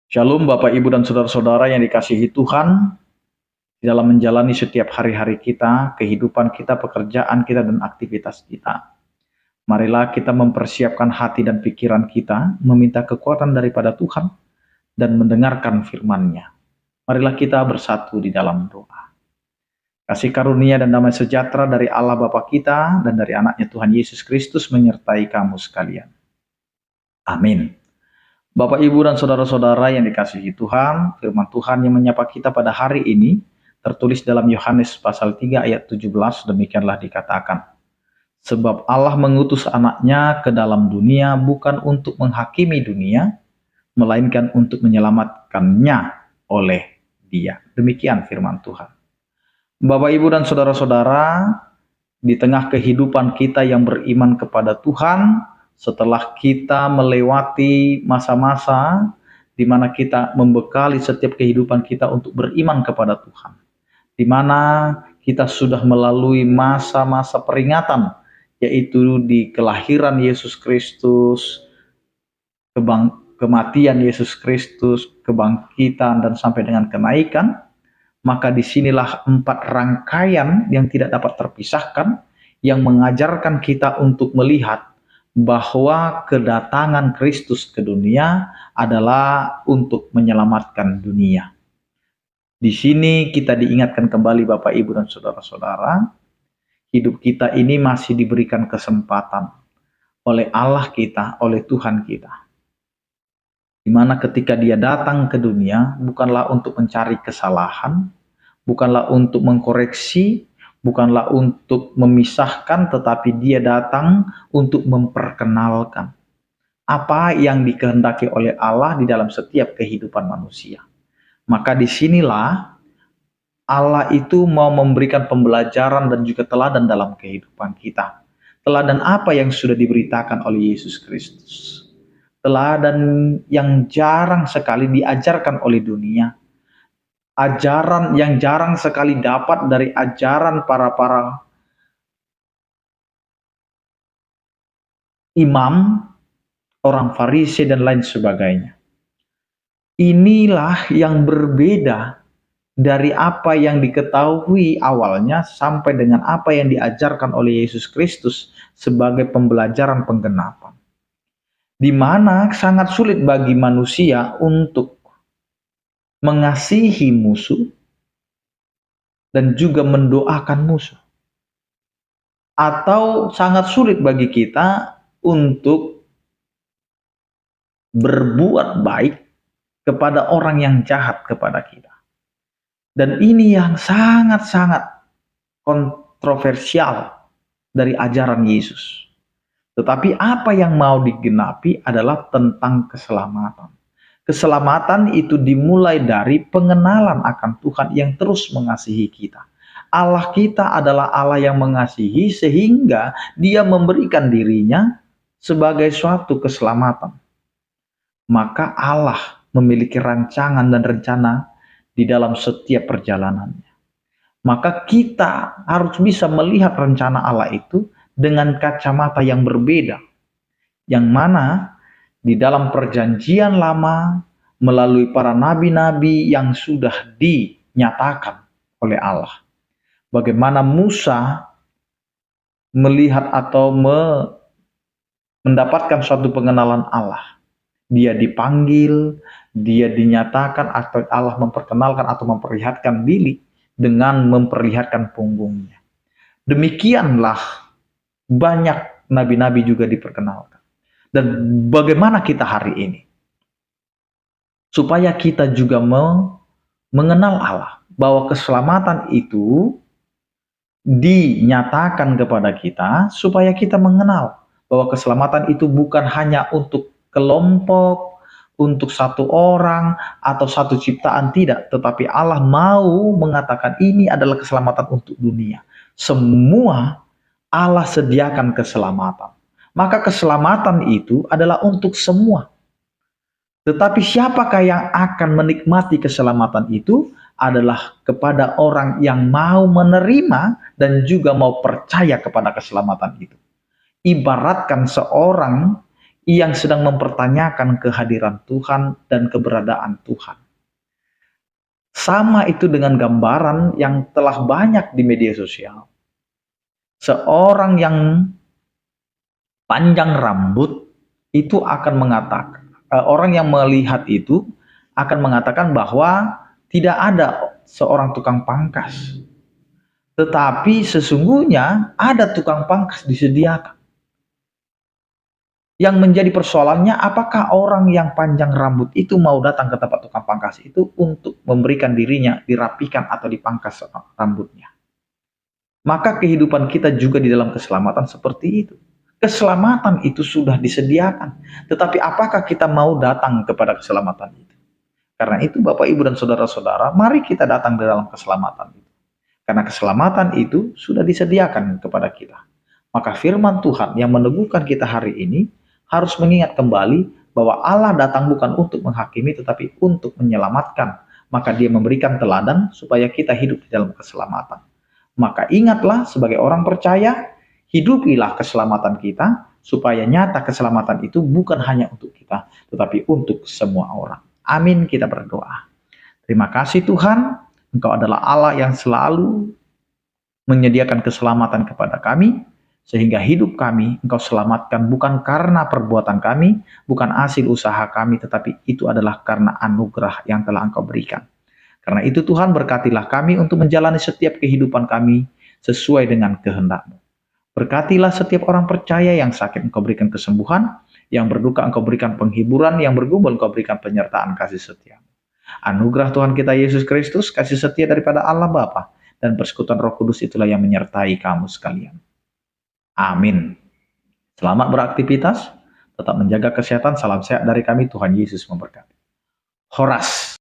Shalom Bapak Ibu dan Saudara-saudara yang dikasihi Tuhan, dalam menjalani setiap hari-hari kita, kehidupan kita, pekerjaan kita, dan aktivitas kita. Marilah kita mempersiapkan hati dan pikiran kita, meminta kekuatan daripada Tuhan, dan mendengarkan firman-Nya. Marilah kita bersatu di dalam doa. Kasih karunia dan damai sejahtera dari Allah Bapa kita dan dari anaknya Tuhan Yesus Kristus menyertai kamu sekalian. Amin. Bapak, Ibu, dan Saudara-saudara yang dikasihi Tuhan, firman Tuhan yang menyapa kita pada hari ini, tertulis dalam Yohanes pasal 3 ayat 17, demikianlah dikatakan. Sebab Allah mengutus anaknya ke dalam dunia bukan untuk menghakimi dunia, melainkan untuk menyelamatkannya oleh Dia. Demikian firman Tuhan. Bapak, Ibu, dan Saudara-saudara, di tengah kehidupan kita yang beriman kepada Tuhan, setelah kita melewati masa-masa di mana kita membekali setiap kehidupan kita untuk beriman kepada Tuhan, di mana kita sudah melalui masa-masa peringatan, yaitu di kelahiran Yesus Kristus, kematian Yesus Kristus, kebangkitan, dan sampai dengan kenaikan, maka disinilah 4 rangkaian yang tidak dapat terpisahkan, yang mengajarkan kita untuk melihat bahwa kedatangan Kristus ke dunia adalah untuk menyelamatkan dunia. Di sini kita diingatkan kembali Bapak, Ibu, dan Saudara-saudara, hidup kita ini masih diberikan kesempatan oleh Allah kita, oleh Tuhan kita. Di mana ketika Dia datang ke dunia, bukanlah untuk mencari kesalahan, bukanlah untuk mengkoreksi, bukanlah untuk memisahkan, tetapi Dia datang untuk memperkenalkan apa yang dikehendaki oleh Allah di dalam setiap kehidupan manusia. Maka disinilah Allah itu mau memberikan pembelajaran dan juga teladan dalam kehidupan kita. Teladan apa yang sudah diberitakan oleh Yesus Kristus? Teladan yang jarang sekali diajarkan oleh dunia. Ajaran yang jarang sekali dapat dari ajaran para imam, orang Farisi, dan lain sebagainya. Inilah yang berbeda dari apa yang diketahui awalnya sampai dengan apa yang diajarkan oleh Yesus Kristus sebagai pembelajaran penggenapan. Di mana sangat sulit bagi manusia untuk mengasihi musuh dan juga mendoakan musuh. Atau sangat sulit bagi kita untuk berbuat baik kepada orang yang jahat kepada kita. Dan ini yang sangat-sangat kontroversial dari ajaran Yesus. Tetapi apa yang mau digenapi adalah tentang keselamatan. Keselamatan itu dimulai dari pengenalan akan Tuhan yang terus mengasihi kita. Allah kita adalah Allah yang mengasihi sehingga Dia memberikan dirinya sebagai suatu keselamatan. Maka Allah memiliki rancangan dan rencana di dalam setiap perjalanannya. Maka kita harus bisa melihat rencana Allah itu dengan kacamata yang berbeda. Yang mana di dalam perjanjian lama melalui para nabi-nabi yang sudah dinyatakan oleh Allah. Bagaimana Musa melihat atau mendapatkan suatu pengenalan Allah. Dia dipanggil, dia dinyatakan atau Allah memperkenalkan atau memperlihatkan diri dengan memperlihatkan punggungnya. Demikianlah banyak nabi-nabi juga diperkenalkan. Dan bagaimana kita hari ini? Supaya kita juga mengenal Allah. Bahwa keselamatan itu dinyatakan kepada kita supaya kita mengenal bahwa keselamatan itu bukan hanya untuk kelompok, untuk satu orang atau satu ciptaan, tidak, tetapi Allah mau mengatakan ini adalah keselamatan untuk dunia. Semua Allah sediakan keselamatan. Maka keselamatan itu adalah untuk semua. Tetapi siapakah yang akan menikmati keselamatan itu? Adalah kepada orang yang mau menerima dan juga mau percaya kepada keselamatan itu. Ibaratkan seorang yang sedang mempertanyakan kehadiran Tuhan dan keberadaan Tuhan. Sama itu dengan gambaran yang telah banyak di media sosial. Seorang yang panjang rambut itu akan mengatakan, orang yang melihat itu akan mengatakan bahwa tidak ada seorang tukang pangkas. Tetapi sesungguhnya ada tukang pangkas disediakan. Yang menjadi persoalannya, apakah orang yang panjang rambut itu mau datang ke tempat tukang pangkas itu untuk memberikan dirinya dirapikan atau dipangkas rambutnya. Maka kehidupan kita juga di dalam keselamatan seperti itu. Keselamatan itu sudah disediakan. Tetapi apakah kita mau datang kepada keselamatan itu? Karena itu Bapak, Ibu, dan Saudara-saudara, mari kita datang di dalam keselamatan itu. Karena keselamatan itu sudah disediakan kepada kita. Maka firman Tuhan yang meneguhkan kita hari ini harus mengingat kembali bahwa Allah datang bukan untuk menghakimi tetapi untuk menyelamatkan. Maka dia memberikan teladan supaya kita hidup di dalam keselamatan. Maka ingatlah sebagai orang percaya, hidupilah keselamatan kita supaya nyata keselamatan itu bukan hanya untuk kita tetapi untuk semua orang. Amin, kita berdoa. Terima kasih Tuhan, Engkau adalah Allah yang selalu menyediakan keselamatan kepada kami. Sehingga hidup kami Engkau selamatkan bukan karena perbuatan kami, bukan hasil usaha kami, tetapi itu adalah karena anugerah yang telah Engkau berikan. Karena itu Tuhan, berkatilah kami untuk menjalani setiap kehidupan kami sesuai dengan kehendak-Mu. Berkatilah setiap orang percaya yang sakit Engkau berikan kesembuhan, yang berduka Engkau berikan penghiburan, yang bergumul Engkau berikan penyertaan kasih setia. Anugerah Tuhan kita Yesus Kristus, kasih setia daripada Allah Bapa, dan persekutuan Roh Kudus itulah yang menyertai kamu sekalian. Amin. Selamat beraktivitas, tetap menjaga kesehatan, salam sehat dari kami, Tuhan Yesus memberkati. Horas.